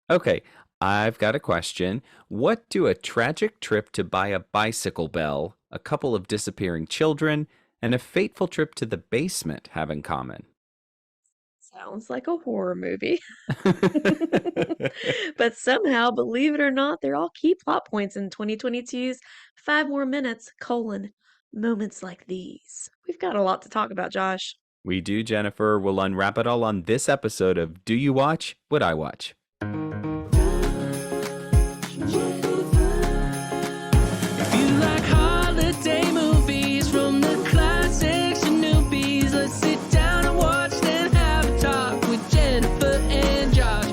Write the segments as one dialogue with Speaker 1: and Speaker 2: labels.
Speaker 1: Okay, I've got a question. What do a tragic trip to buy a bicycle bell, a couple of disappearing children, and a fateful trip to the basement have in common?
Speaker 2: Sounds like a horror movie. But somehow, believe it or not, they're all key plot points in 2022's Five More Minutes, moments like these. We've got a lot to talk about, Josh.
Speaker 1: We do, Jennifer. We'll unwrap it all on this episode of Do You Watch What I Watch?
Speaker 3: If you like holiday movies from the classics to newbies, let's sit down and watch, then have a talk with Jennifer and Josh.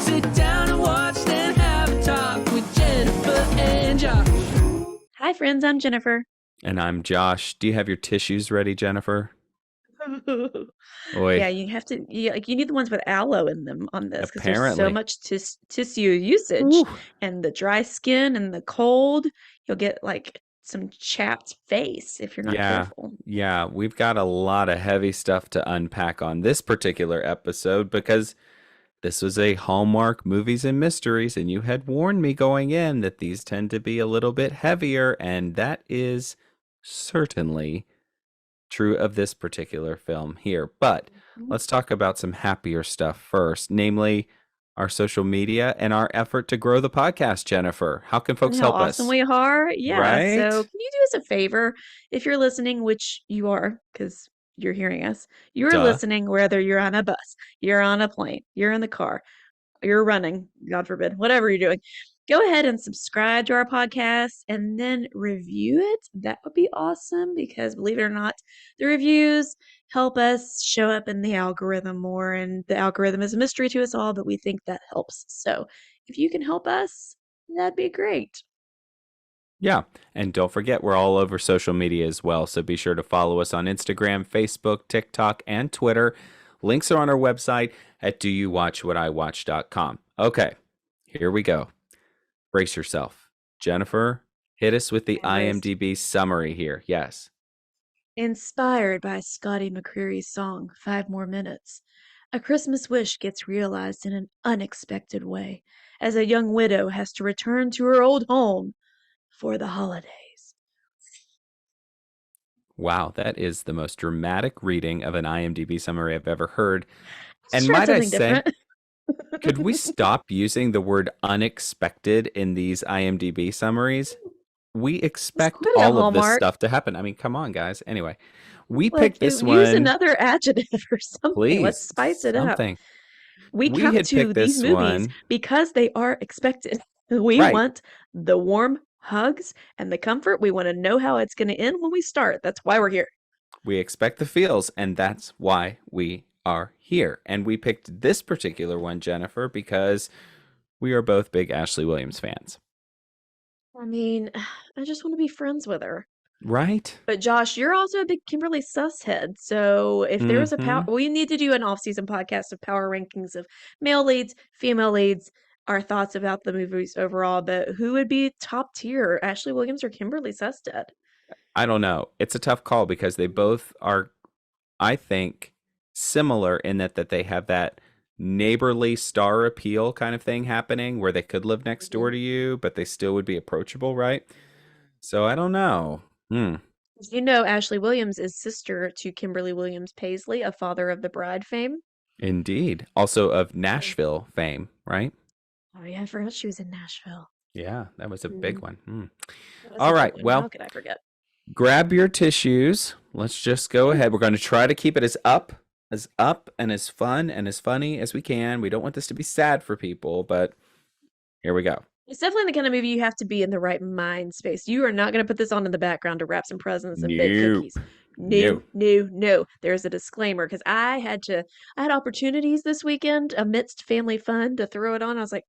Speaker 3: Sit down and watch, then have a talk with Jennifer and Josh.
Speaker 2: Hi, friends, I'm Jennifer.
Speaker 1: And I'm Josh. Do you have your tissues ready, Jennifer?
Speaker 2: Yeah,
Speaker 1: Oi,
Speaker 2: you have to, you need the ones with aloe in them on this because there's so
Speaker 1: apparently.
Speaker 2: much tissue usage
Speaker 1: Woo.
Speaker 2: and the dry skin and the cold. You'll get like some chapped face if you're not
Speaker 1: Yeah,
Speaker 2: careful.
Speaker 1: yeah, we've got a lot of heavy stuff to unpack on this particular episode because this was a Hallmark Movies and Mysteries, and you had warned me going in that these tend to be a little bit heavier, and that is certainly true of this particular film here. But
Speaker 2: Mhm.
Speaker 1: let's talk about some happier stuff first, namely our social media and our effort to grow the podcast, Jennifer. How can
Speaker 2: And
Speaker 1: folks
Speaker 2: how
Speaker 1: help
Speaker 2: awesome
Speaker 1: us?
Speaker 2: we are. Yeah. So,
Speaker 1: Right?
Speaker 2: can you do us a favor? If you're listening, which you are, because you're hearing us, you're
Speaker 1: Duh.
Speaker 2: listening whether you're on a bus, you're on a plane, you're in the car, you're running, God forbid, whatever you're doing. Go ahead and subscribe to our podcast and then review it. That would be awesome because believe it or not, the reviews help us show up in the algorithm more. And the algorithm is a mystery to us all, but we think that helps. So if you can help us, that'd be great.
Speaker 1: Yeah. And don't forget, we're all over social media as well. So be sure to follow us on Instagram, Facebook, TikTok, and Twitter. Links are on our website at doyouwatchwhatiwatch.com. Okay, here we go. Brace yourself. Jennifer, hit us with the
Speaker 2: I'm braced.
Speaker 1: IMDb summary here. Yes.
Speaker 2: Inspired by Scotty McCreery's song, Five More Minutes, a Christmas wish gets realized in an unexpected way as a young widow has to return to her old home for the holidays.
Speaker 1: Wow, that is the most dramatic reading of an IMDb summary I've ever heard.
Speaker 2: Let's
Speaker 1: And
Speaker 2: try
Speaker 1: might I
Speaker 2: something
Speaker 1: say,
Speaker 2: different.
Speaker 1: could we stop using the word unexpected in these IMDb summaries? We
Speaker 2: Just
Speaker 1: expect
Speaker 2: quit it,
Speaker 1: all of this
Speaker 2: Hallmark.
Speaker 1: stuff to happen. I mean, come on, guys. Anyway, we
Speaker 2: Like,
Speaker 1: picked this
Speaker 2: use
Speaker 1: one.
Speaker 2: another adjective or something. Let's
Speaker 1: Please,
Speaker 2: spice it up.
Speaker 1: something.
Speaker 2: We
Speaker 1: We
Speaker 2: come
Speaker 1: had
Speaker 2: to
Speaker 1: picked
Speaker 2: these
Speaker 1: this
Speaker 2: movies
Speaker 1: one.
Speaker 2: because they are expected. We
Speaker 1: Right.
Speaker 2: want the warm hugs and the comfort. We want to know how it's going to end when we start. That's why we're here.
Speaker 1: We expect the feels, and that's why we are here. And we picked this particular one, Jennifer, because we are both big Ashley Williams fans.
Speaker 2: I mean, I just want to be friends with her.
Speaker 1: Right?
Speaker 2: But Josh, you're also a big Kimberly Suss head. So if there was a power,
Speaker 1: Mm-hmm.
Speaker 2: we need to do an off-season podcast of power rankings of male leads, female leads, our thoughts about the movies overall. But who would be top tier, Ashley Williams or Kimberly Susted?
Speaker 1: I don't know. It's a tough call because they both are, I think, similar in that they have that neighborly star appeal kind of thing happening where they could live next door
Speaker 2: Mhm.
Speaker 1: to you, but they still would be approachable, right? So I don't know. Hmm.
Speaker 2: You know, Ashley Williams is sister to Kimberly Williams Paisley, a Father of the Bride fame.
Speaker 1: Indeed. Also of
Speaker 2: So,
Speaker 1: Nashville fame, right?
Speaker 2: oh yeah, I forgot she was in Nashville.
Speaker 1: Yeah, that was a big
Speaker 2: Mhm.
Speaker 1: one. Hmm.
Speaker 2: That was a
Speaker 1: All
Speaker 2: big
Speaker 1: right.
Speaker 2: one. How
Speaker 1: Well,
Speaker 2: could I forget?
Speaker 1: grab your tissues. Let's just go
Speaker 2: Ooh.
Speaker 1: ahead. We're going to try to keep it as up and as fun and as funny as we can. We don't want this to be sad for people, but here we go.
Speaker 2: It's definitely the kind of movie you have to be in the right mind space. You are not going to put this on in the background to wrap some presents and bake
Speaker 1: No,
Speaker 2: cookies. No,
Speaker 1: no,
Speaker 2: no, no. There's a disclaimer because I had opportunities this weekend amidst family fun to throw it on. I was like,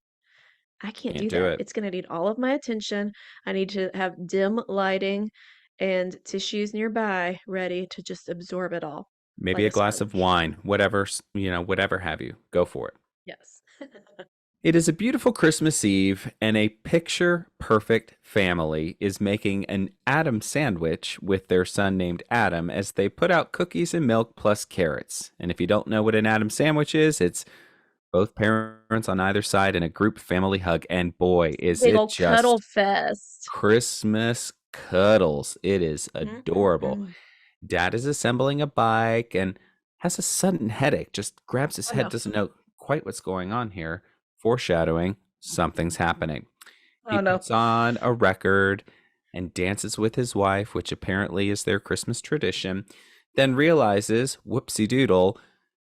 Speaker 2: I can't
Speaker 1: can't
Speaker 2: do
Speaker 1: do
Speaker 2: that.
Speaker 1: it.
Speaker 2: It's going to need all of my attention. I need to have dim lighting and tissues nearby ready to just absorb it all
Speaker 1: Maybe
Speaker 2: like
Speaker 1: a
Speaker 2: a
Speaker 1: glass of
Speaker 2: sponge.
Speaker 1: wine, whatever, whatever have you. Go for it.
Speaker 2: Yes.
Speaker 1: It is a beautiful Christmas Eve, and a picture perfect family is making an Adam sandwich with their son named Adam as they put out cookies and milk plus carrots. And if you don't know what an Adam sandwich is, it's Both parents on either side in a group family hug. And boy, is
Speaker 2: Big
Speaker 1: it
Speaker 2: old cuddle
Speaker 1: just
Speaker 2: fest.
Speaker 1: Christmas cuddles. It is adorable.
Speaker 2: Mm-mm-mm.
Speaker 1: Dad is assembling a bike and has a sudden headache. Just grabs his
Speaker 2: Oh
Speaker 1: head,
Speaker 2: no.
Speaker 1: doesn't know quite what's going on here. Foreshadowing something's happening. He
Speaker 2: Oh no.
Speaker 1: puts on a record and dances with his wife, which apparently is their Christmas tradition, then realizes, whoopsie doodle,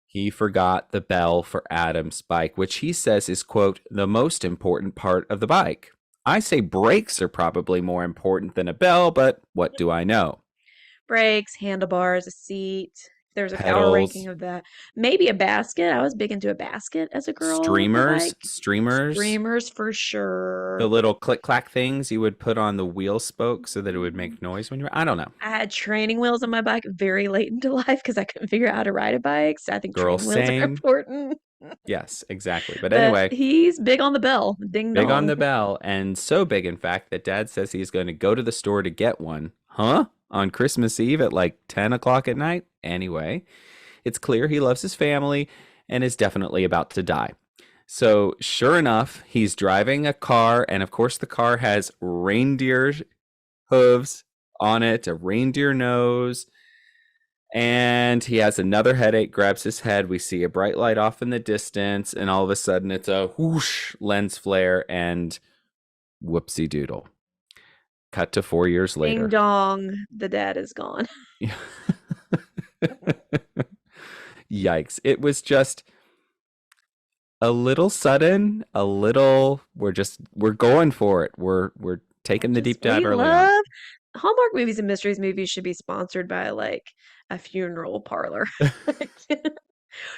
Speaker 1: he forgot the bell for Adam's bike, which he says is, quote, the most important part of the bike. I say brakes are probably more important than a bell, but what do I know?
Speaker 2: Brakes, handlebars, a seat. There's a power ranking
Speaker 1: Pedals,
Speaker 2: of that. Maybe a basket. I was big into a basket as a girl with my bike.
Speaker 1: streamers,
Speaker 2: Streamers for
Speaker 1: the
Speaker 2: sure.
Speaker 1: little click clack things you would put on the wheel spoke so that it would make noise when you're, I don't know.
Speaker 2: I had training wheels on my bike very late into life because I couldn't figure out how to ride a bike. So I think
Speaker 1: Girl,
Speaker 2: training wheels are
Speaker 1: same.
Speaker 2: important.
Speaker 1: Yes, exactly. But
Speaker 2: But
Speaker 1: anyway,
Speaker 2: he's big on the bell. Ding
Speaker 1: big on
Speaker 2: dong.
Speaker 1: the bell, and so big, in fact, that Dad says he's going to go to the store to get one. Huh? On Christmas Eve at like 10 o'clock at night? Anyway, it's clear he loves his family and is definitely about to die. So, sure enough, he's driving a car, and of course, the car has reindeer hooves on it, a reindeer nose, and he has another headache, grabs his head. We see a bright light off in the distance, and all of a sudden it's a whoosh lens flare and whoopsie doodle. Cut to 4 years
Speaker 2: Ding
Speaker 1: later.
Speaker 2: dong. The dad is gone.
Speaker 1: Yikes. It was just a little sudden, a little we're going for it. We're taking the deep dive
Speaker 2: We
Speaker 1: early on.
Speaker 2: love Hallmark Movies and Mysteries movies should be sponsored by like a funeral parlor.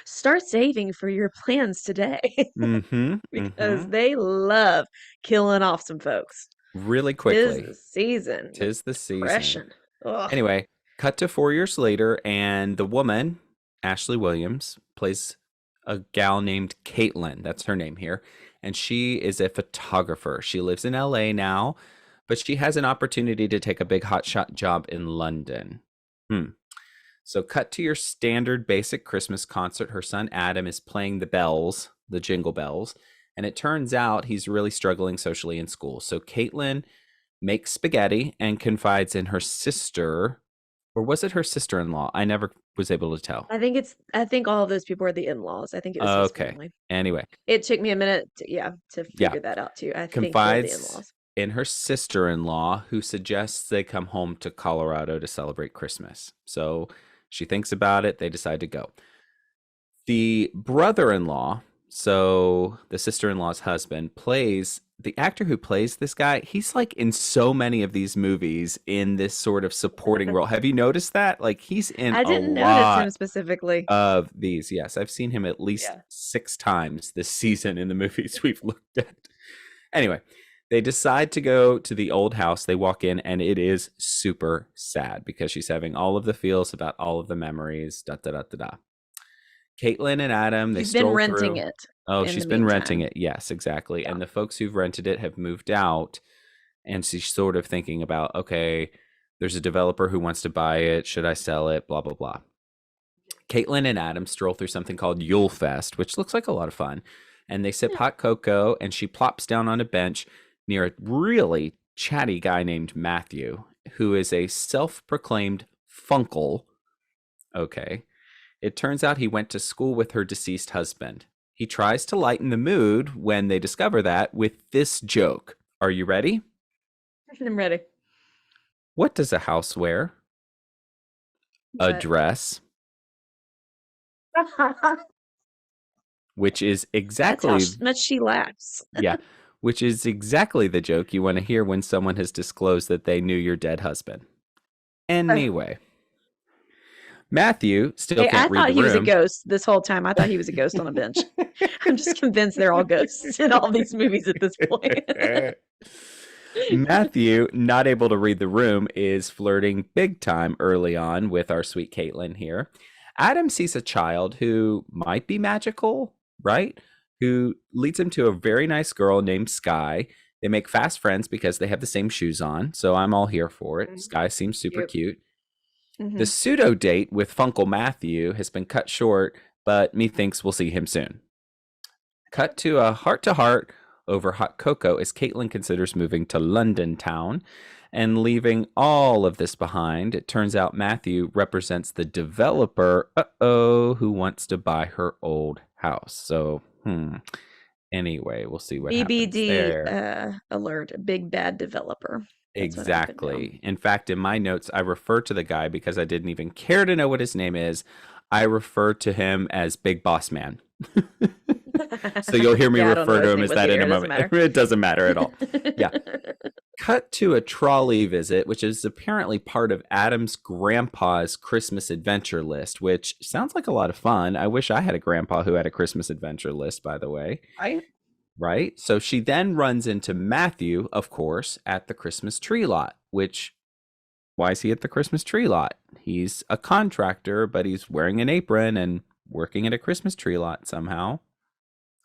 Speaker 2: Start saving for your plans today because they love killing off some folks.
Speaker 1: Really
Speaker 2: Tis
Speaker 1: quickly.
Speaker 2: the season.
Speaker 1: Tis the season.
Speaker 2: Depression. Ugh.
Speaker 1: Anyway, cut to 4 years later, and the woman, Ashley Williams, plays a gal named Caitlin. That's her name here. And she is a photographer. She lives in LA now, but she has an opportunity to take a big hotshot job in London. So cut to your standard basic Christmas concert. Her son Adam is playing the bells, the jingle bells, and it turns out he's really struggling socially in school. So Caitlin makes spaghetti and confides in her sister, or was it her sister-in-law? I never was able to tell.
Speaker 2: I think all of those people are the in-laws. I think it was his
Speaker 1: Okay.
Speaker 2: family.
Speaker 1: Anyway,
Speaker 2: It took me a minute to figure that out too. I think they're the
Speaker 1: confides
Speaker 2: in-laws.
Speaker 1: in her sister-in-law, who suggests they come home to Colorado to celebrate Christmas. So she thinks about it. They decide to go. The brother-in-law, so the sister-in-law's husband, plays the actor who plays this guy. He's like in so many of these movies in this sort of supporting role. Have you noticed that? Like he's in
Speaker 2: I
Speaker 1: a
Speaker 2: didn't notice
Speaker 1: lot
Speaker 2: him specifically.
Speaker 1: of these. Yes, I've seen him at least
Speaker 2: Yeah.
Speaker 1: 6 times this season in the movies we've looked at. Anyway, they decide to go to the old house. They walk in, and it is super sad because she's having all of the feels about all of the memories. Da da da da da. Caitlin and Adam, they
Speaker 2: He's been
Speaker 1: stroll
Speaker 2: renting
Speaker 1: through.
Speaker 2: it.
Speaker 1: Oh,
Speaker 2: in
Speaker 1: she's
Speaker 2: the
Speaker 1: been renting
Speaker 2: meantime.
Speaker 1: it. Yes, exactly.
Speaker 2: Yeah.
Speaker 1: And the folks who've rented it have moved out, and she's sort of thinking about, okay, there's a developer who wants to buy it. Should I sell it? Blah blah blah. Caitlin and Adam stroll through something called YuleFest, which looks like a lot of fun. And they sip
Speaker 2: Yeah.
Speaker 1: hot cocoa, and she plops down on a bench near a really chatty guy named Matthew, who is a self-proclaimed funkle. Okay. It turns out he went to school with her deceased husband. He tries to lighten the mood when they discover that with this joke. Are you ready?
Speaker 2: I'm ready.
Speaker 1: What does a house wear? A
Speaker 2: What?
Speaker 1: dress, which is
Speaker 2: That's
Speaker 1: exactly
Speaker 2: how much she laughs.
Speaker 1: yeah, which is exactly the joke you want to hear when someone has disclosed that they knew your dead husband. Anyway, Matthew still
Speaker 2: Hey, I
Speaker 1: can't read
Speaker 2: thought
Speaker 1: the
Speaker 2: he was a
Speaker 1: room.
Speaker 2: ghost this whole time. I thought he was a ghost on a bench. I'm just convinced they're all ghosts in all these movies at this point.
Speaker 1: Matthew, not able to read the room, is flirting big time early on with our sweet Caitlin here. Adam sees a child who might be magical, right? Who leads him to a very nice girl named Sky. They make fast friends because they have the same shoes on, so I'm all here for it.
Speaker 2: Mhm.
Speaker 1: Sky seems super
Speaker 2: Yep.
Speaker 1: cute.
Speaker 2: Mhm.
Speaker 1: The pseudo date with Funkle Matthew has been cut short, but methinks we'll see him soon. Cut to heart over hot cocoa as Caitlin considers moving to London town and leaving all of this behind. It turns out Matthew represents the developer, who wants to buy her old house. So, anyway, we'll see what happens
Speaker 2: BBD
Speaker 1: there.
Speaker 2: alert, big bad developer. That's what I put down.
Speaker 1: Exactly. In fact, in my notes, I refer to the guy because I didn't even care to know what his name is. I refer to him as Big Boss Man. So you'll hear me
Speaker 2: Yeah, I don't know
Speaker 1: refer to
Speaker 2: his
Speaker 1: him
Speaker 2: name
Speaker 1: as
Speaker 2: with
Speaker 1: that
Speaker 2: you.
Speaker 1: in a
Speaker 2: It doesn't
Speaker 1: moment.
Speaker 2: matter.
Speaker 1: It doesn't matter at all. Yeah. Cut to a trolley visit, which is apparently part of Adam's grandpa's Christmas adventure list, which sounds like a lot of fun. I wish I had a grandpa who had a Christmas adventure list, by the way. Right? So she then runs into Matthew, of course, at the Christmas tree lot, which, why is he at the Christmas tree lot? He's a contractor, but he's wearing an apron and working at a Christmas tree lot somehow.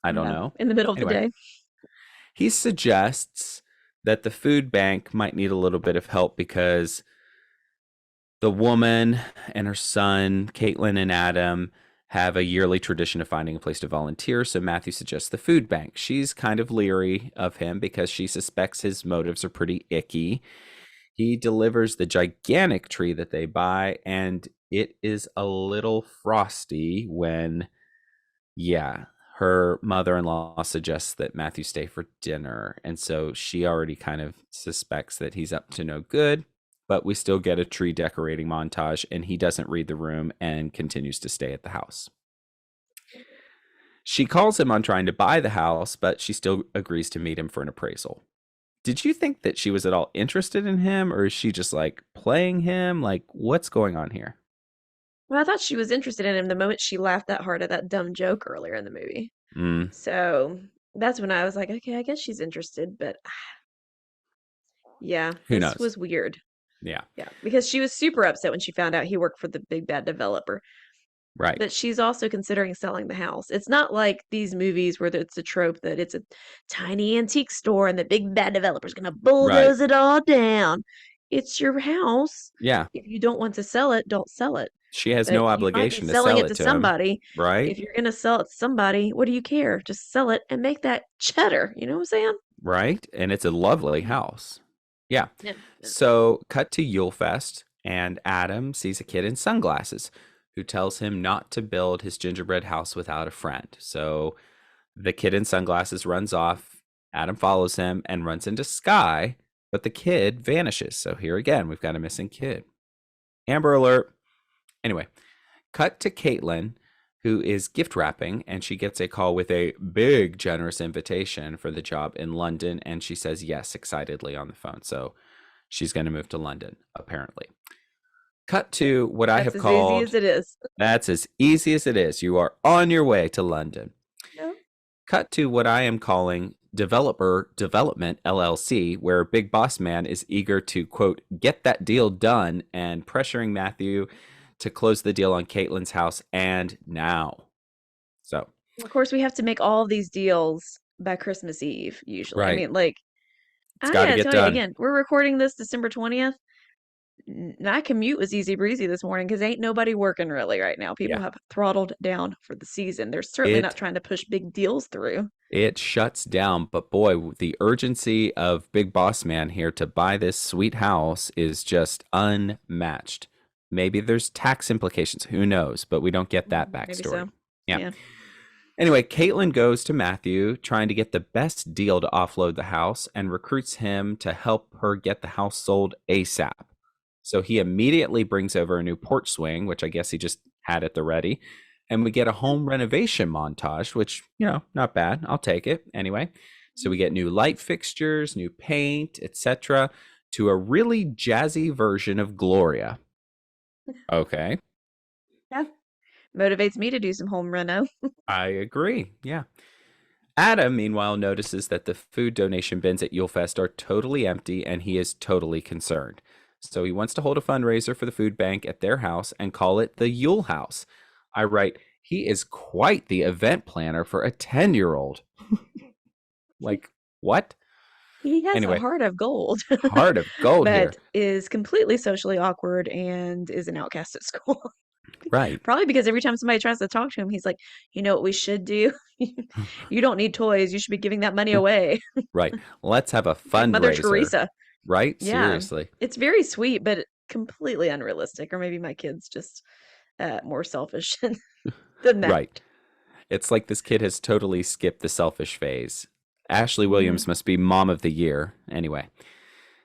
Speaker 1: I don't know.
Speaker 2: In the middle of the
Speaker 1: Anyway,
Speaker 2: day.
Speaker 1: he suggests that the food bank might need a little bit of help because the woman and her son, Caitlin and Adam, have a yearly tradition of finding a place to volunteer. So Matthew suggests the food bank. She's kind of leery of him because she suspects his motives are pretty icky. He delivers the gigantic tree that they buy, and it is a little frosty when, her mother-in-law suggests that Matthew stay for dinner. And so she already kind of suspects that he's up to no good, but we still get a tree decorating montage, and he doesn't read the room and continues to stay at the house. She calls him on trying to buy the house, but she still agrees to meet him for an appraisal. Did you think that she was at all interested in him, or is she just like playing him? Like, what's going on here?
Speaker 2: Well, I thought she was interested in him the moment she laughed that hard at that dumb joke earlier in the movie.
Speaker 1: Mm,
Speaker 2: So that's when I was like, okay, I guess she's interested, but yeah,
Speaker 1: who
Speaker 2: this
Speaker 1: knows?
Speaker 2: was weird.
Speaker 1: Yeah,
Speaker 2: Yeah, because she was super upset when she found out he worked for the big bad developer.
Speaker 1: right,
Speaker 2: But she's also considering selling the house. It's not like these movies where it's a trope that it's a tiny antique store and the big bad developer's going to
Speaker 1: right.
Speaker 2: bulldoze it all down. It's your house.
Speaker 1: Yeah,
Speaker 2: If you don't want to sell it, don't sell it.
Speaker 1: she has
Speaker 2: But
Speaker 1: no
Speaker 2: you might be
Speaker 1: obligation to
Speaker 2: selling
Speaker 1: sell
Speaker 2: it
Speaker 1: it
Speaker 2: to
Speaker 1: to him,
Speaker 2: somebody.
Speaker 1: right?
Speaker 2: If you're going to sell it to somebody, what do you care? Just sell it and make that cheddar. You know what I'm saying?
Speaker 1: Right? And it's a lovely house. Yeah.
Speaker 2: Yeah.
Speaker 1: So, cut to YuleFest, and Adam sees a kid in sunglasses who tells him not to build his gingerbread house without a friend. So, the kid in sunglasses runs off. Adam follows him and runs into Sky, but the kid vanishes. So, here again, we've got a missing kid. Amber alert. Anyway, cut to Caitlin, who is gift wrapping, and she gets a call with a big, generous invitation for the job in London, and she says yes excitedly on the phone. So she's going to move to London, apparently. Cut to what I have called...
Speaker 2: That's as easy as it is.
Speaker 1: That's as easy as it is. You are on your way to London.
Speaker 2: Yeah.
Speaker 1: Cut to what I am calling Developer Development LLC, where Big Boss Man is eager to, quote, get that deal done and pressuring Matthew to close the deal on Caitlin's house and now. So,
Speaker 2: Of course, we have to make all of these deals by Christmas Eve, usually. I
Speaker 1: right.
Speaker 2: mean, like,
Speaker 1: It's
Speaker 2: I
Speaker 1: got to
Speaker 2: gotta
Speaker 1: get
Speaker 2: tell you
Speaker 1: done.
Speaker 2: again, we're recording this December 20th. My commute was easy breezy this morning because ain't nobody working really right now. People
Speaker 1: Yeah.
Speaker 2: have throttled down for the season. They're certainly not
Speaker 1: It
Speaker 2: trying to push big deals through.
Speaker 1: it shuts down, but boy, the urgency of Big Boss Man here to buy this sweet house is just unmatched. Maybe there's tax implications, who knows, but we don't get that
Speaker 2: Maybe
Speaker 1: backstory.
Speaker 2: so.
Speaker 1: Yeah. Anyway, Caitlin goes to Matthew trying to get the best deal to offload the house and recruits him to help her get the house sold ASAP. So he immediately brings over a new porch swing, which I guess he just had at the ready. And we get a home renovation montage, which, not bad. I'll take it anyway. So we get new light fixtures, new paint, etc., to a really jazzy version of Gloria. Okay.
Speaker 2: Yeah. Motivates me to do some home reno.
Speaker 1: I agree. Yeah. Adam, meanwhile, notices that the food donation bins at YuleFest are totally empty, and he is totally concerned. So he wants to hold a fundraiser for the food bank at their house and call it the Yule House. I write, he is quite the event planner for a 10-year-old. Like, what?
Speaker 2: He has
Speaker 1: Anyway,
Speaker 2: a heart of gold.
Speaker 1: Heart of gold here.
Speaker 2: But is completely socially awkward and is an outcast at school.
Speaker 1: Right.
Speaker 2: Probably because every time somebody tries to talk to him, he's like, you know what we should do? You don't need toys. You should be giving that money away.
Speaker 1: Right. Let's have a
Speaker 2: Like Mother
Speaker 1: fundraiser.
Speaker 2: Teresa.
Speaker 1: Right?
Speaker 2: Yeah.
Speaker 1: Seriously.
Speaker 2: It's very sweet, but completely unrealistic. Or maybe my kid's just more selfish than that.
Speaker 1: Right. It's like this kid has totally skipped the selfish phase. Ashley
Speaker 2: Hmm.
Speaker 1: Williams must be mom of the year. Anyway.
Speaker 2: She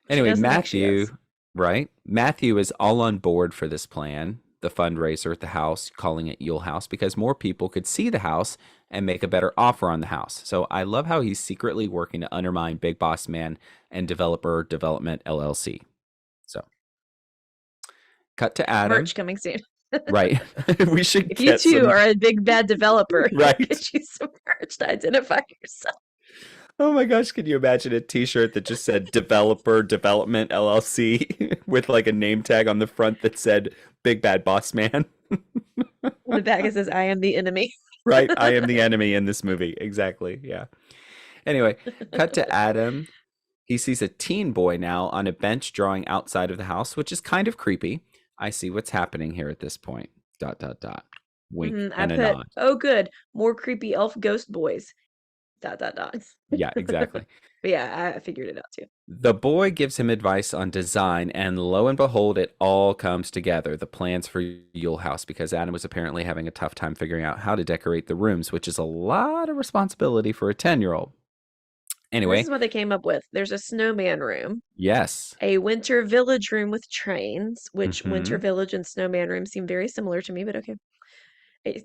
Speaker 1: Anyway,
Speaker 2: doesn't think she is.
Speaker 1: Matthew, right? Matthew is all on board for this plan, the fundraiser at the house, calling it Yule House, because more people could see the house and make a better offer on the house. So I love how he's secretly working to undermine Big Boss Man and Developer Development LLC. So cut to Adam.
Speaker 2: Merch coming soon.
Speaker 1: Right. We should
Speaker 2: If you
Speaker 1: get
Speaker 2: too
Speaker 1: some.
Speaker 2: are a big bad developer,
Speaker 1: Right.
Speaker 2: get you some merch to identify yourself.
Speaker 1: Oh my gosh, can you imagine a t-shirt that just said Developer Development LLC with like a name tag on the front that said Big Bad Boss Man?
Speaker 2: On the back it says, I am the enemy.
Speaker 1: Right, I am the enemy in this movie. Exactly. Yeah. Anyway, cut to Adam. He sees a teen boy now on a bench drawing outside of the house, which is kind of creepy. I see what's happening here at this point. Dot dot dot. Wink
Speaker 2: I
Speaker 1: and a
Speaker 2: put,
Speaker 1: nod.
Speaker 2: oh good, more creepy elf ghost boys. Dot dot dot.
Speaker 1: Yeah, exactly.
Speaker 2: But yeah, I figured it out too.
Speaker 1: The boy gives him advice on design, and lo and behold, it all comes together. The plans for Yule House, because Adam was apparently having a tough time figuring out how to decorate the rooms, which is a lot of responsibility for a 10-year-old.
Speaker 2: This
Speaker 1: Anyway,
Speaker 2: is what they came up with. There's a snowman room,
Speaker 1: yes.
Speaker 2: a winter village room with trains, which winter
Speaker 1: Mm-hmm.
Speaker 2: village and snowman room seem very similar to me, but okay. A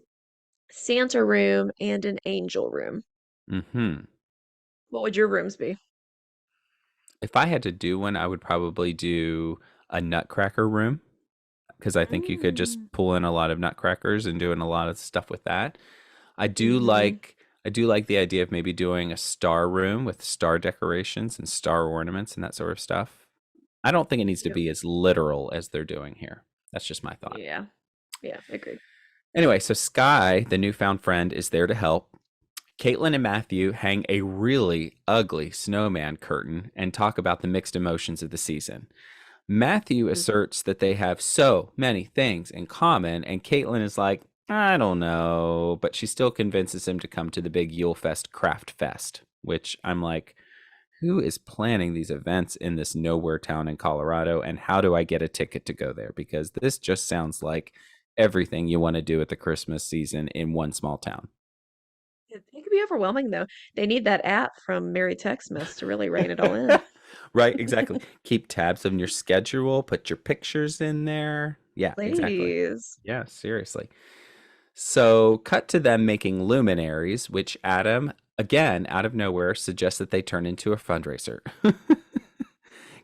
Speaker 2: Santa room and an angel room.
Speaker 1: Mm-hmm.
Speaker 2: What would your rooms be?
Speaker 1: If I had to do one, I would probably do a nutcracker room, because I think you could just
Speaker 2: Mm.
Speaker 1: pull in a lot of nutcrackers and doing a lot of stuff with that. I do
Speaker 2: Hmm.
Speaker 1: like I do like the idea of maybe doing a star room with star decorations and star ornaments and that sort of stuff. I don't think it needs to
Speaker 2: Yep.
Speaker 1: be as literal as they're doing here. That's just my thought.
Speaker 2: Yeah. Yeah, agreed.
Speaker 1: Anyway, so Sky, the newfound friend, is there to help. Caitlin and Matthew hang a really ugly snowman curtain and talk about the mixed emotions of the season. Matthew
Speaker 2: Mm.
Speaker 1: asserts that they have so many things in common, and Caitlin is like, I don't know, but she still convinces him to come to the big YuleFest Craft Fest, which I'm like, who is planning these events in this nowhere town in Colorado, and how do I get a ticket to go there? Because this just sounds like everything you want to do at the Christmas season in one small town.
Speaker 2: It could be overwhelming though. They need that app from Merry Textmas to really rein it all in.
Speaker 1: Right, exactly. Keep tabs on your schedule, put your pictures in there. Yeah, exactly.
Speaker 2: Ladies.
Speaker 1: Yeah, seriously. So, cut to them making luminaries, which Adam, again, out of nowhere, suggests that they turn into a fundraiser.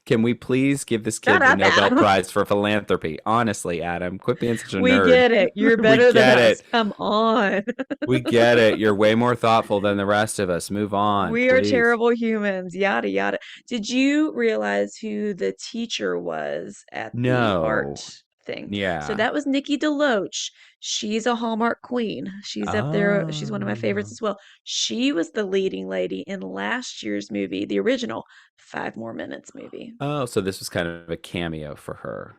Speaker 1: Can we please give this
Speaker 2: Shut
Speaker 1: kid the
Speaker 2: up,
Speaker 1: Nobel
Speaker 2: Adam.
Speaker 1: Prize for philanthropy? Honestly, Adam, quit being such a
Speaker 2: We
Speaker 1: nerd.
Speaker 2: get it. You're
Speaker 1: We
Speaker 2: better than
Speaker 1: get
Speaker 2: us.
Speaker 1: it.
Speaker 2: Come on.
Speaker 1: We get it. You're way more thoughtful than the rest of us. Move on,
Speaker 2: We are
Speaker 1: please.
Speaker 2: terrible humans. Yada yada. Did you realize who the teacher was at the art
Speaker 1: No.
Speaker 2: thing? So
Speaker 1: Yeah.
Speaker 2: that was Nikki DeLoach. She's a Hallmark queen. She's up there. She's one of my favorites
Speaker 1: Oh.
Speaker 2: as well. She was the leading lady in last year's movie, the original 5 More Minutes movie.
Speaker 1: Oh, so this was kind of a cameo for her.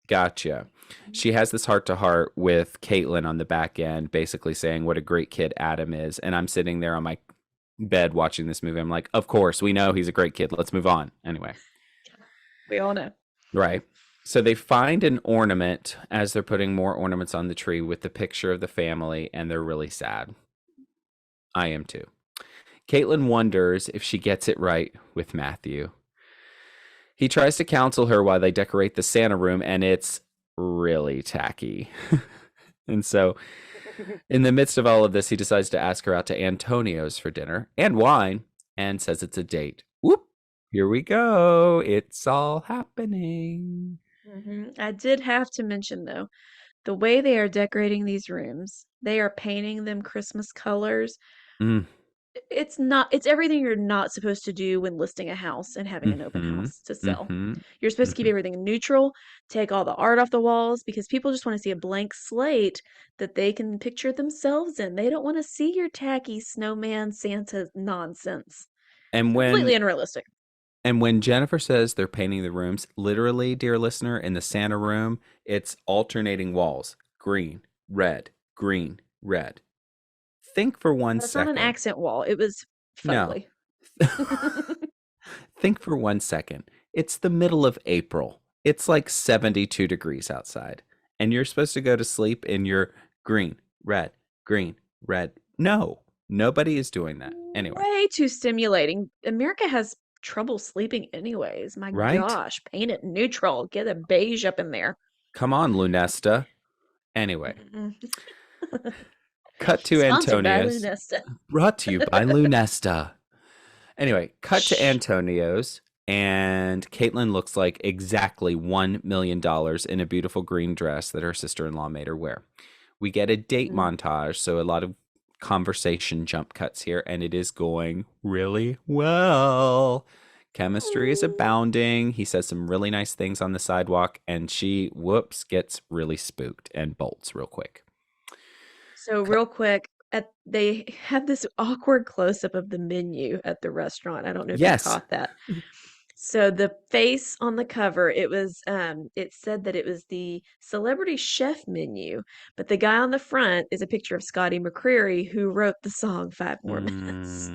Speaker 1: Gotcha. She has this heart to heart with Caitlin on the back end, basically saying what a great kid Adam is. And I'm sitting there on my bed watching this movie. I'm like, of course, we know he's a great kid. Let's move on. Anyway,
Speaker 2: We all know.
Speaker 1: right. So they find an ornament as they're putting more ornaments on the tree with the picture of the family, and they're really sad. I am too. Caitlin wonders if she gets it right with Matthew. He tries to counsel her while they decorate the Santa room, and it's really tacky. And so, in the midst of all of this, he decides to ask her out to Antonio's for dinner and wine and says it's a date. Whoop! Here we go. It's all happening.
Speaker 2: I did have to mention, though, the way they are decorating these rooms, they are painting them Christmas colors.
Speaker 1: Mm,
Speaker 2: It's everything you're not supposed to do when listing a house and having an open
Speaker 1: mm-hmm,
Speaker 2: house to sell.
Speaker 1: mm-hmm,
Speaker 2: You're supposed to keep
Speaker 1: mm-hmm.
Speaker 2: everything neutral, take all the art off the walls because people just want to see a blank slate that they can picture themselves in. They don't want to see your tacky snowman Santa nonsense.
Speaker 1: And
Speaker 2: Completely unrealistic.
Speaker 1: when Jennifer says they're painting the rooms, literally, dear listener, in the Santa room, it's alternating walls. green, red, green, red. Think for one
Speaker 2: That's not an
Speaker 1: second.
Speaker 2: accent wall. It was
Speaker 1: No.
Speaker 2: fugly.
Speaker 1: Think for 1 second. It's the middle of April. It's like 72 degrees outside. And you're supposed to go to sleep in your green, red, green, red. No, nobody is doing that. Anyway,
Speaker 2: Way too stimulating. America has trouble sleeping anyways. My
Speaker 1: right?
Speaker 2: gosh, paint it neutral. Get a beige up in there.
Speaker 1: Come on, Lunesta. Anyway,
Speaker 2: Mm-mm.
Speaker 1: cut to
Speaker 2: Sponsored by
Speaker 1: Antonio's.
Speaker 2: Lunesta.
Speaker 1: Brought to you by Lunesta. Anyway, cut to Antonio's, and Caitlin looks like exactly $1 million in a beautiful green dress that her sister-in-law made her wear. We get a date montage, so a lot of conversation jump cuts here, and it is going really well. Chemistry is abounding. He says some really nice things on the sidewalk, and she, whoops, gets really spooked and bolts real quick.
Speaker 2: So real quick, they have this awkward close-up of the menu at the restaurant. I don't know if you
Speaker 1: Yes.
Speaker 2: caught that. So the face on the cover, it said that it was the celebrity chef menu, but the guy on the front is a picture of Scotty McCreery, who wrote the song Five More Minutes.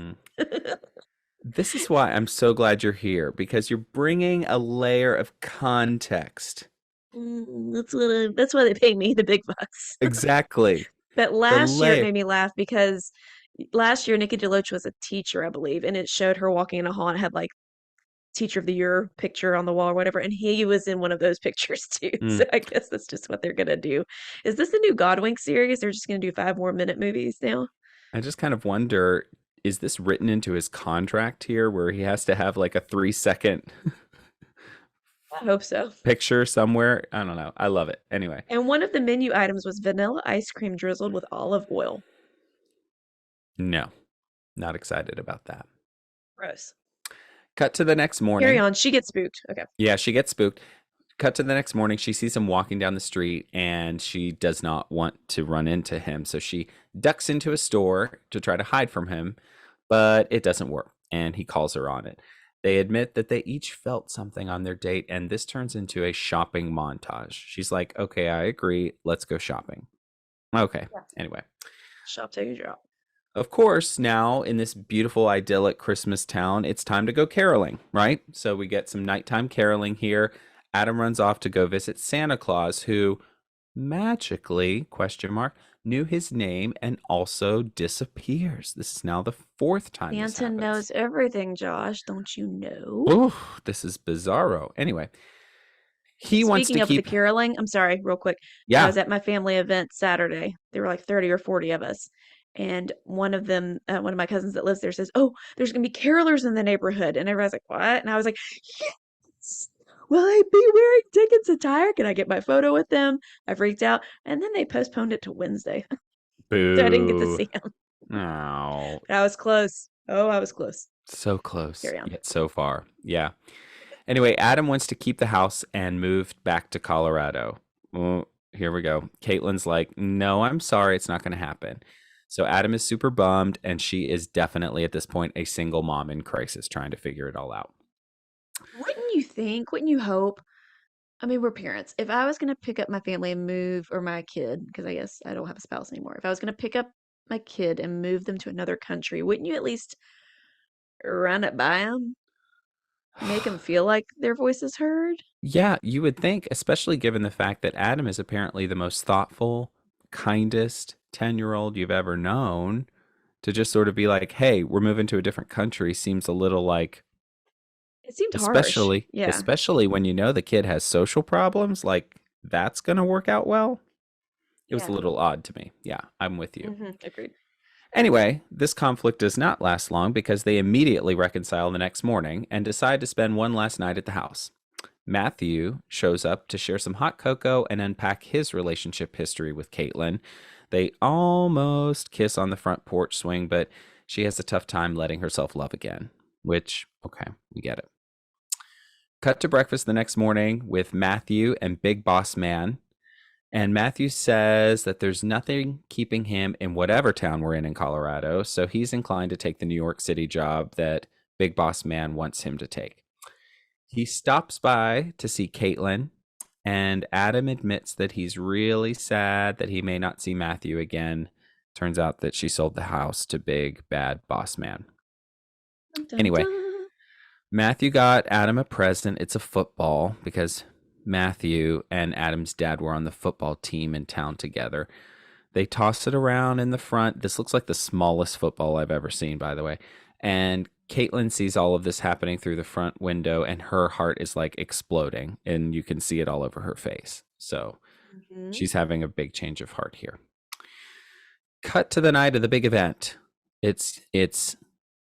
Speaker 1: This is why I'm so glad you're here, because you're bringing a layer of context.
Speaker 2: That's why they pay me the big bucks.
Speaker 1: Exactly.
Speaker 2: But last year it
Speaker 1: layer.
Speaker 2: made me laugh because last year Nikki DeLoach was a teacher, I believe, and it showed her walking in a hall and it had like teacher of the year picture on the wall or whatever, and he was in one of those pictures too. So I guess that's just what they're gonna do. Is this the new Godwink series? They're just gonna do 5 more minute movies now?
Speaker 1: I just kind of wonder, is this written into his contract here where he has to have like a 3-second
Speaker 2: I hope so.
Speaker 1: picture somewhere? I don't know. I love it. Anyway.
Speaker 2: And one of the menu items was vanilla ice cream drizzled with olive oil.
Speaker 1: No, not excited about that.
Speaker 2: Gross.
Speaker 1: Cut to the next morning.
Speaker 2: Carry on. She gets spooked. Okay.
Speaker 1: Yeah, she gets spooked. Cut to the next morning. She sees him walking down the street and she does not want to run into him. So she ducks into a store to try to hide from him, but it doesn't work. And he calls her on it. They admit that they each felt something on their date, and this turns into a shopping montage. She's like, okay, I agree. Let's go shopping. Okay.
Speaker 2: Yeah.
Speaker 1: Anyway.
Speaker 2: Shop till you drop.
Speaker 1: Of course, now in this beautiful, idyllic Christmas town, it's time to go caroling, right? So we get some nighttime caroling here. Adam runs off to go visit Santa Claus, who magically, question mark, knew his name and also disappears. This is now the 4th time this
Speaker 2: Santa
Speaker 1: happens.
Speaker 2: knows everything, Josh. Don't you know?
Speaker 1: Ooh, this is bizarro. Anyway, he wants
Speaker 2: Speaking
Speaker 1: to
Speaker 2: of
Speaker 1: keep...
Speaker 2: the caroling, I'm sorry, real quick. I
Speaker 1: Yeah.
Speaker 2: was at my family event Saturday. There were like 30 or 40 of us. And one of them, one of my cousins that lives there says, "Oh, there's going to be carolers in the neighborhood." And everybody's like, "What?" And I was like, "Yes. Will I be wearing Dickens attire? Can I get my photo with them?" I freaked out. And then they postponed it to Wednesday.
Speaker 1: Boo.
Speaker 2: So I didn't get to see them.
Speaker 1: Oh.
Speaker 2: But I was close. Oh, I was close.
Speaker 1: So close,
Speaker 2: Carry on.
Speaker 1: yet so far. Yeah. Anyway, Adam wants to keep the house and move back to Colorado. Well, here we go. Caitlin's like, no, I'm sorry. It's not going to happen. So Adam is super bummed, and she is definitely at this point a single mom in crisis trying to figure it all out.
Speaker 2: Wouldn't you think? Wouldn't you hope? I mean, we're parents. If I was going to pick up my family and move, or my kid, because I guess I don't have a spouse anymore. If I was going to pick up my kid and move them to another country, wouldn't you at least run it by them? Make them feel like their voice is heard?
Speaker 1: Yeah, you would think, especially given the fact that Adam is apparently the most thoughtful, kindest 10-year-old you've ever known, to just sort of be like, hey, we're moving to a different country seems a little like...
Speaker 2: It seemed
Speaker 1: Especially,
Speaker 2: harsh. Yeah.
Speaker 1: especially when you know the kid has social problems, like that's going to work out well. It was a
Speaker 2: Yeah.
Speaker 1: little odd to me. Yeah, I'm with you.
Speaker 2: Agreed.
Speaker 1: Anyway, this conflict does not last long because they immediately reconcile the next morning and decide to spend one last night at the house. Matthew shows up to share some hot cocoa and unpack his relationship history with Caitlin. They almost kiss on the front porch swing, but she has a tough time letting herself love again, which, okay, we get it. Cut to breakfast the next morning with Matthew and Big Boss Man. And Matthew says that there's nothing keeping him in whatever town we're in Colorado, so he's inclined to take the New York City job that Big Boss Man wants him to take. He stops by to see Caitlin, and Adam admits that he's really sad that he may not see Matthew again. Turns out that she sold the house to Big Bad Boss Man.
Speaker 2: Dun, dun,
Speaker 1: Anyway,
Speaker 2: dun.
Speaker 1: Matthew got Adam a present. It's a football because Matthew and Adam's dad were on the football team in town together. They toss it around in the front. This looks like the smallest football I've ever seen, by the way. And Caitlin sees all of this happening through the front window, and her heart is like exploding, and you can see it all over her face. So
Speaker 2: Mhm.
Speaker 1: she's having a big change of heart here. Cut to the night of the big event. It's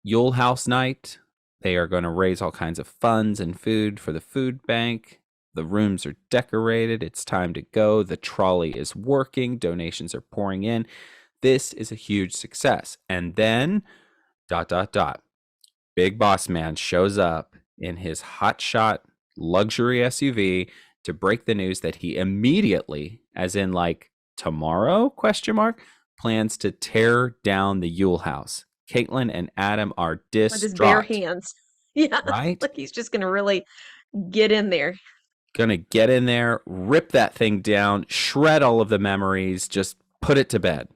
Speaker 1: Yule House night. They are going to raise all kinds of funds and food for the food bank. The rooms are decorated. It's time to go. The trolley is working. Donations are pouring in. This is a huge success. And then, ... Big Boss Man shows up in his hotshot luxury SUV to break the news that he immediately, as in like tomorrow, ? Plans to tear down the Yule house. Caitlin and Adam are
Speaker 2: With his bare
Speaker 1: distraught.
Speaker 2: hands. Yeah.
Speaker 1: Right?
Speaker 2: Like he's just going to really get in there.
Speaker 1: Gonna get in there, rip that thing down, shred all of the memories, just put it to bed.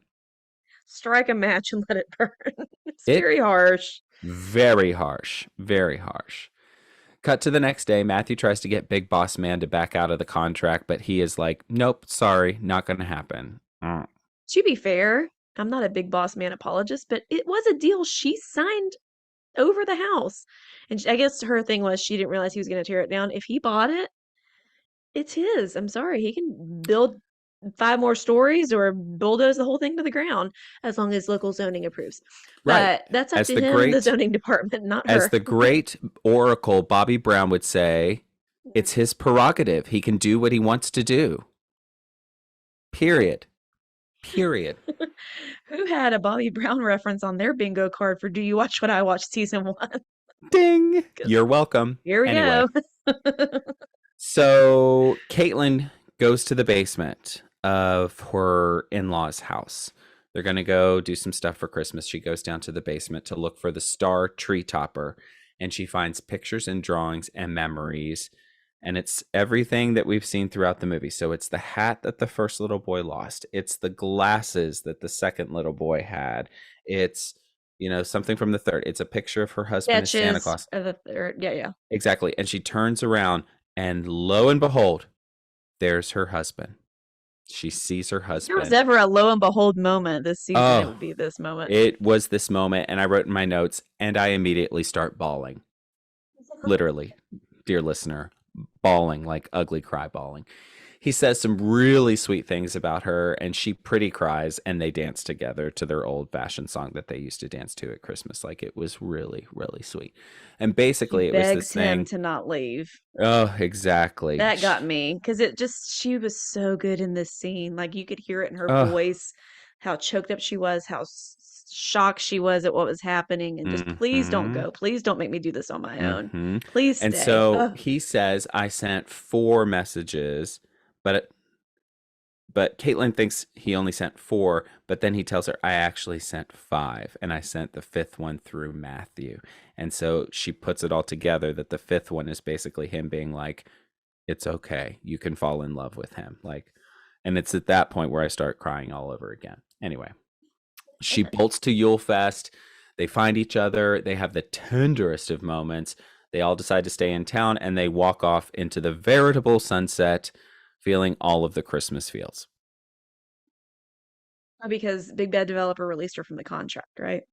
Speaker 2: Strike a match and let it burn. It's
Speaker 1: It-
Speaker 2: very harsh.
Speaker 1: Very harsh. Very harsh. Cut to the next day. Matthew tries to get Big Boss Man to back out of the contract, but he is like, nope, sorry, not gonna happen.
Speaker 2: To be fair, I'm not a Big Boss Man apologist, but it was a deal she signed over the house. And I guess her thing was she didn't realize he was going to tear it down. If he bought it, it's his. I'm sorry. He can build 5 more stories or bulldoze the whole thing to the ground as long as local zoning approves.
Speaker 1: Right.
Speaker 2: But that's up
Speaker 1: As
Speaker 2: to
Speaker 1: the
Speaker 2: him, the
Speaker 1: great-
Speaker 2: zoning department, not
Speaker 1: As
Speaker 2: her.
Speaker 1: the great oracle Bobby Brown would say, it's his prerogative. He can do what he wants to do. Period. Period.
Speaker 2: Who had a Bobby Brown reference on their bingo card for Do You Watch What I Watch season 1?
Speaker 1: Ding. You're welcome.
Speaker 2: Here we
Speaker 1: Anyway.
Speaker 2: go.
Speaker 1: So Caitlin goes to the basement of her in-laws' house. They're going to go do some stuff for Christmas. She goes down to the basement to look for the star tree topper, and she finds pictures and drawings and memories. And it's everything that we've seen throughout the movie. So it's the hat that the first little boy lost. It's the glasses that the second little boy had. It's, something from the third. It's a picture of her husband as Santa
Speaker 2: Sketches
Speaker 1: Claus.
Speaker 2: of the third. Yeah.
Speaker 1: Exactly. And she turns around, and lo and behold, there's her husband. She sees her
Speaker 2: If there
Speaker 1: husband.
Speaker 2: was ever a lo and behold moment this season,
Speaker 1: Oh,
Speaker 2: it would be this moment.
Speaker 1: It was this moment, and I wrote in my notes, and I immediately start bawling. Literally, dear listener, bawling, like ugly cry bawling. He says some really sweet things about her, and she pretty cries, and they dance together to their old-fashioned song that they used to dance to at Christmas. Like, it was really, really sweet. And basically,
Speaker 2: He
Speaker 1: it was
Speaker 2: begs
Speaker 1: this
Speaker 2: him
Speaker 1: thing.
Speaker 2: to not leave.
Speaker 1: Oh, exactly.
Speaker 2: That got me because she was so good in this scene. Like you could hear it in her
Speaker 1: Ugh.
Speaker 2: voice, how choked up she was, how shocked she was at what was happening, and just please don't
Speaker 1: Mhm.
Speaker 2: go. Please don't make me do this on my own.
Speaker 1: Mhm.
Speaker 2: Please stay.
Speaker 1: And so
Speaker 2: Ugh.
Speaker 1: he says, I sent 4 messages, but Caitlin thinks he only sent 4, but then he tells her, I actually sent 5, and I sent the 5th one through Matthew. And so she puts it all together that the 5th one is basically him being like, it's okay. You can fall in love with him. And it's at that point where I start crying all over again. Anyway, she bolts to YuleFest. They find each other. They have the tenderest of moments. They all decide to stay in town, and they walk off into the veritable sunset, feeling all of the Christmas feels.
Speaker 2: Because Big Bad Developer released her from the contract, right?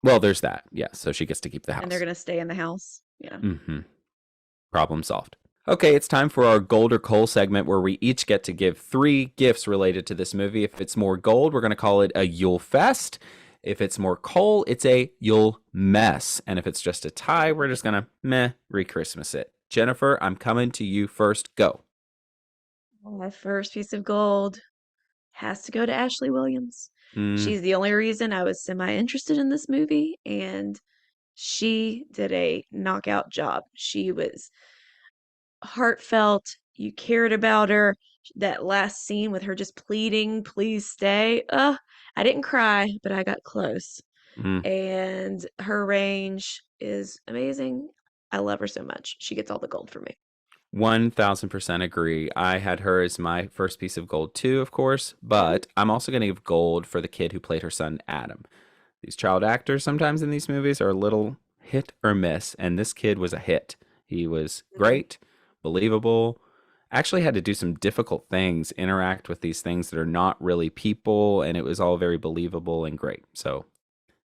Speaker 1: Well, there's that. Yeah, so she gets to keep the house.
Speaker 2: And they're gonna stay in the house. Yeah.
Speaker 1: Mm-hmm. Problem solved. Okay, it's time for our gold or coal segment where we each get to give 3 gifts related to this movie. If it's more gold, we're going to call it a YuleFest. If it's more coal, it's a YuleMess. And if it's just a tie, we're just going to re-Christmas it. Jennifer, I'm coming to you first. Go.
Speaker 2: Well, my first piece of gold has to go to Ashley Williams.
Speaker 1: Mm,
Speaker 2: She's the only reason I was semi-interested in this movie, and she did a knockout job. She was heartfelt. You cared about her. That last scene with her just pleading, please stay. I didn't cry, but I got close.
Speaker 1: mm.
Speaker 2: And her range is amazing. I love her so much. She gets all the gold for me.
Speaker 1: 1000% agree. I had her as my first piece of gold too, of course, but I'm also going to give gold for the kid who played her son Adam. These child actors sometimes in these movies are a little hit or miss, and this kid was a hit. He was
Speaker 2: Mhm.
Speaker 1: great, believable, actually had to do some difficult things, interact with these things that are not really people, and it was all very believable and great. So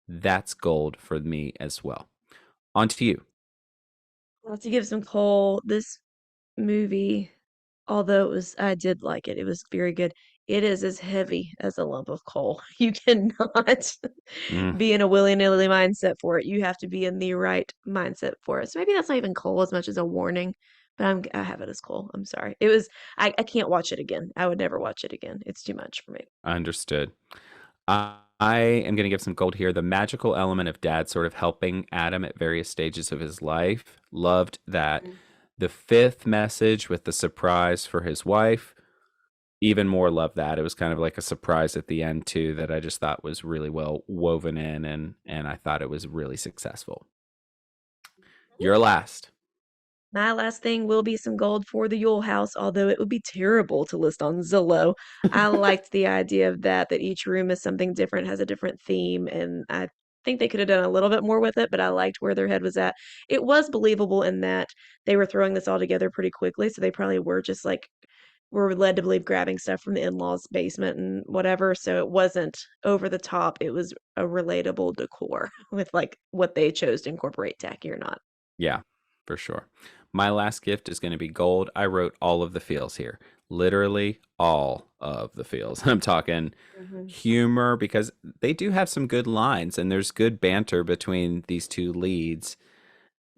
Speaker 1: that's gold for me as well. On to you.
Speaker 2: I'll have to give some Cole. This movie, although I did like it. It was very good. It is as heavy as a lump of coal. You cannot
Speaker 1: Mm,
Speaker 2: be in a willy-nilly mindset for it. You have to be in the right mindset for it. So maybe that's not even coal as much as a warning, but I have it as coal. I'm sorry. I can't watch it again. I would never watch it again. It's too much for me.
Speaker 1: understood. I am going to give some gold here. The magical element of dad sort of helping Adam at various stages of his life. Loved that.
Speaker 2: Mm.
Speaker 1: The fifth message with the surprise for his wife. Even more love that. It was kind of like a surprise at the end too that I just thought was really well woven in, and I thought it was really successful. You're last.
Speaker 2: My last thing will be some gold for the Yule House, although it would be terrible to list on Zillow. I liked the idea of that each room is something different, has a different theme, and I think they could have done a little bit more with it, but I liked where their head was at. It was believable in that they were throwing this all together pretty quickly, so they probably were just like were led to believe grabbing stuff from the in-laws' basement and whatever, so it wasn't over the top. It was a relatable decor with like what they chose to incorporate, tacky or not.
Speaker 1: Yeah, for sure. My last gift is going to be gold. I wrote all of the feels here. Literally all of the feels. I'm talking
Speaker 2: Mhm.
Speaker 1: humor because they do have some good lines and there's good banter between these two leads.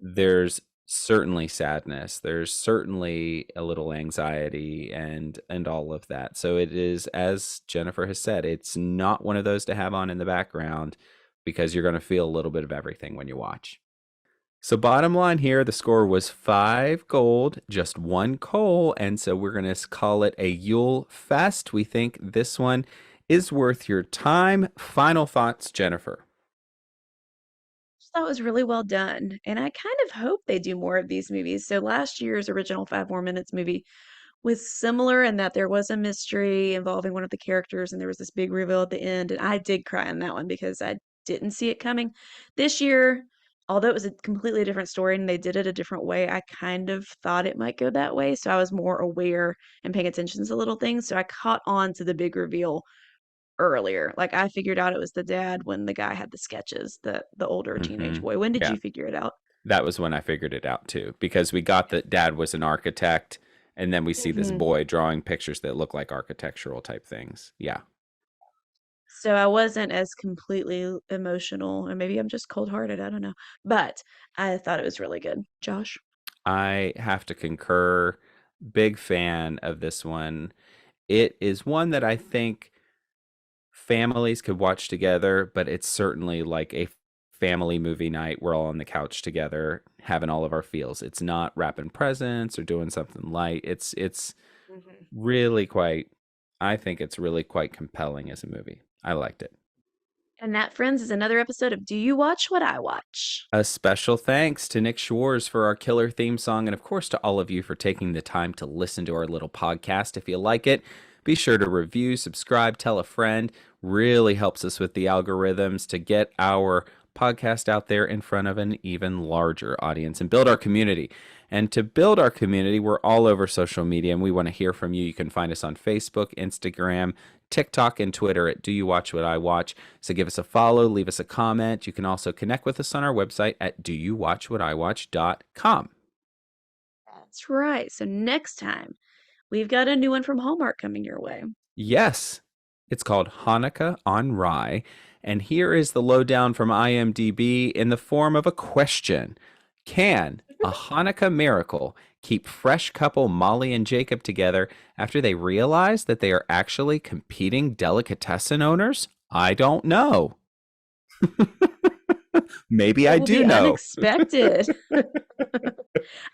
Speaker 1: There's certainly sadness. There's certainly a little anxiety and all of that. So it is, as Jennifer has said, it's not one of those to have on in the background because you're going to feel a little bit of everything when you watch. So bottom line here, the score was 5 gold, just 1 coal, and so we're going to call it a Yule Fest. We think this one is worth your time. Final thoughts, Jennifer.
Speaker 2: Just thought it was really well done, and I kind of hope they do more of these movies. So last year's original 5 More Minutes movie was similar in that there was a mystery involving one of the characters, and there was this big reveal at the end, and I did cry on that one because I didn't see it coming. This year, although it was a completely different story and they did it a different way, I kind of thought it might go that way, so I was more aware and paying attention to little things, so I caught on to the big reveal earlier. Like, I figured out it was the dad when the guy had the sketches, the older teenage
Speaker 1: Hmm.
Speaker 2: boy. When did
Speaker 1: Yeah,
Speaker 2: you figure it out?
Speaker 1: that was when I figured it out too, because we got that dad was an architect, and then we see this
Speaker 2: Mhm.
Speaker 1: boy drawing pictures that look like architectural type things. Yeah.
Speaker 2: So I wasn't as completely emotional, or maybe I'm just cold-hearted, I don't know. But I thought it was really good. Josh?
Speaker 1: I have to concur. Big fan of this one. It is one that I think families could watch together, but it's certainly like a family movie night. We're all on the couch together, having all of our feels. It's not wrapping presents or doing something light. It's
Speaker 2: Mhm.
Speaker 1: really quite. I think it's really quite compelling as a movie. I liked it.
Speaker 2: And that, friends, is another episode of Do You Watch What I Watch?
Speaker 1: A special thanks to Nick Schwartz for our killer theme song, and of course to all of you for taking the time to listen to our little podcast. If you like it, be sure to review, subscribe, tell a friend. Really helps us with the algorithms to get our podcast out there in front of an even larger audience and build our community. And to build our community, we're all over social media and we want to hear from you. You can find us on Facebook, Instagram, TikTok, and Twitter at Do You Watch What I Watch. So give us a follow, leave us a comment. You can also connect with us on our website at doyouwatchwhatiwatch.com.
Speaker 2: That's right. So next time, we've got a new one from Hallmark coming your way.
Speaker 1: Yes, it's called Hanukkah on Rye. And here is the lowdown from IMDb in the form of a question. Can a Hanukkah miracle keep fresh couple Molly and Jacob together after they realize that they are actually competing delicatessen owners? I don't know. Maybe
Speaker 2: It
Speaker 1: I
Speaker 2: will be
Speaker 1: do know.
Speaker 2: unexpected.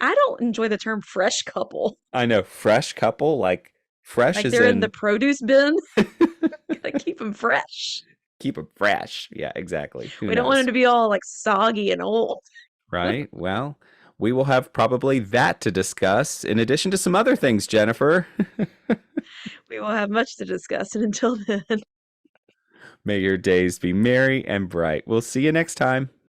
Speaker 2: I don't enjoy the term fresh couple.
Speaker 1: I know fresh couple, like fresh
Speaker 2: Like
Speaker 1: is
Speaker 2: they're in the
Speaker 1: in
Speaker 2: produce bin. Gotta keep them fresh.
Speaker 1: keep them fresh. Yeah, exactly. Who
Speaker 2: We don't want them
Speaker 1: knows?
Speaker 2: to be all like soggy and old.
Speaker 1: Right? Well, we will have probably that to discuss in addition to some other things, Jennifer.
Speaker 2: We will have much to discuss. And until then,
Speaker 1: May your days be merry and bright. We'll see you next time.